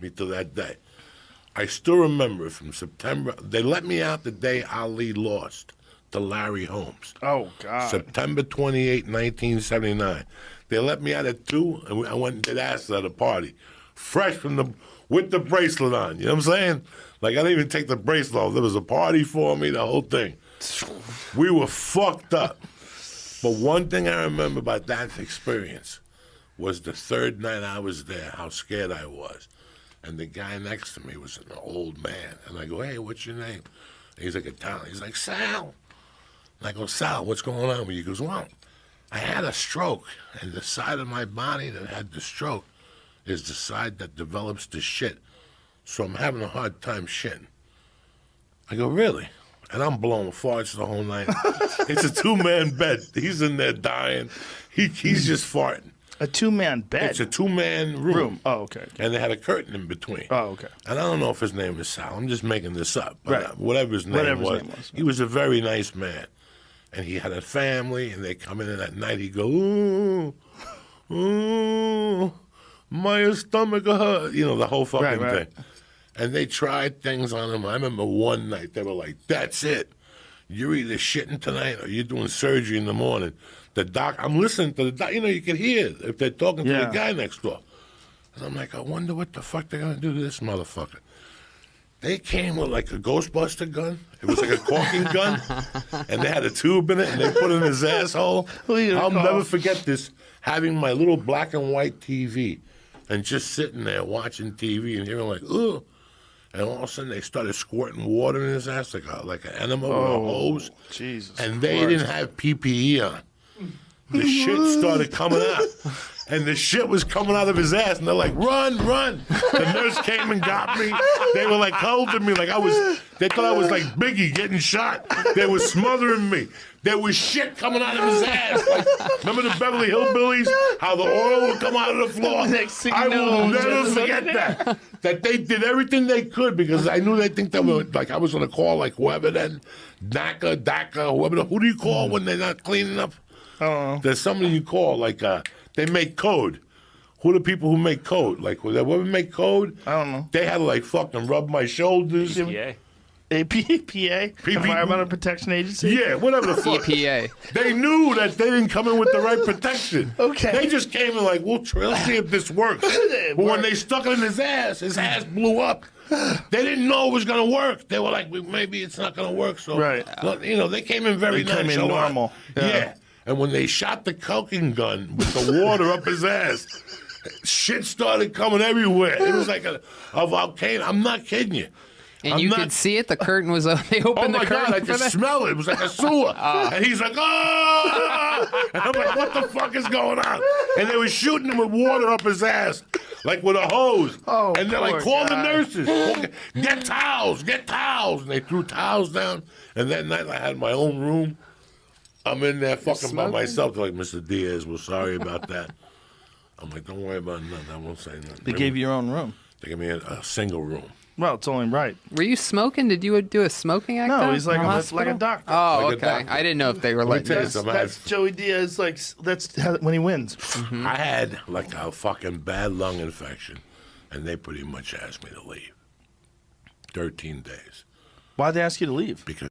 me to that day. I still remember it from September. They let me out the day Ali lost to Larry Holmes. Oh, God. September 28, 1979. They let me out at 2, and I went and did acid at a party. Fresh with the bracelet on. You know what I'm saying? Like, I didn't even take the bracelet off. There was a party for me, the whole thing. We were fucked up. But one thing I remember about that experience was the third night I was there, how scared I was. And the guy next to me was an old man. And I go, hey, what's your name? And he's like, Italian. He's like, Sal. And I go, Sal, what's going on with you? He goes, well, I had a stroke. And the side of my body that had the stroke is the side that develops the shit. So I'm having a hard time shitting. I go, really? And I'm blowing farts the whole night. It's a 2-man bed. He's in there dying. He's just farting. A 2-man bed? It's a 2-man room. Oh, okay. And they had a curtain in between. Oh, okay. And I don't know if his name is Sal. I'm just making this up. But whatever his name was, he was a very nice man. And he had a family, and they come in at night. He go, ooh, my stomach hurt. You know, the whole fucking thing. And they tried things on him. I remember one night, they were like, that's it. You're either shitting tonight or you're doing surgery in the morning. The doc, I'm listening to the doc. You know, you can hear if they're talking to the guy next door. And I'm like, I wonder what the fuck they're going to do to this motherfucker. They came with like a Ghostbuster gun. It was like a caulking gun. And they had a tube in it, and they put it in his asshole. I'll never forget this, having my little black and white TV and just sitting there watching TV and hearing like, ugh. And all of a sudden, they started squirting water in his ass like an animal with a hose. Jesus and they didn't have PPE on. The shit started coming out. And the shit was coming out of his ass. And they're like, run, run. The nurse came and got me. They were like holding me like they thought I was like Biggie getting shot. They were smothering me. There was shit coming out of his ass. Like, remember the Beverly Hillbillies? How the oil would come out of the floor? I will never forget that. That they did everything they could because I knew they think that were, like I was going to call like whoever then, DACA, whoever. Who do you call when they're not cleaning up? I don't know. There's somebody you call like they make code. Who are the people who make code? Like whoever make code? I don't know. They had to like fucking rub my shoulders. EPA. APA? Environmental Protection Agency? Yeah, whatever the fuck. EPA. They knew that they didn't come in with the right protection. Okay. They just came in like, let's see if this works. But when they stuck it in his ass blew up. They didn't know it was going to work. They were like, maybe it's not going to work. So, you know, they came in very nonchalant. They came in normal. Yeah. And when they shot the coking gun with the water up his ass, shit started coming everywhere. It was like a volcano. I'm not kidding you. And you could see it. The curtain was open. They opened the curtain. Oh, my God, I could smell it. It was like a sewer. And he's like, oh! And I'm like, what the fuck is going on? And they were shooting him with water up his ass, like with a hose. Oh, and they're like, call the nurses. Get towels, get towels. And they threw towels down. And that night I had my own room. I'm in there fucking by myself. They're like, Mr. Diaz, we're sorry about that. I'm like, don't worry about nothing. I won't say nothing. They gave you your own room. They gave me a single room. Well, it's only right. Were you smoking? Did you do a smoking act? No, he's like a doctor. Oh, Like a okay. doctor. I didn't know if they were like tell you this. something. That's Joey Diaz. Like that's when he wins. Mm-hmm. I had like a fucking bad lung infection, and they pretty much asked me to leave. 13 days. Why'd they ask you to leave? Because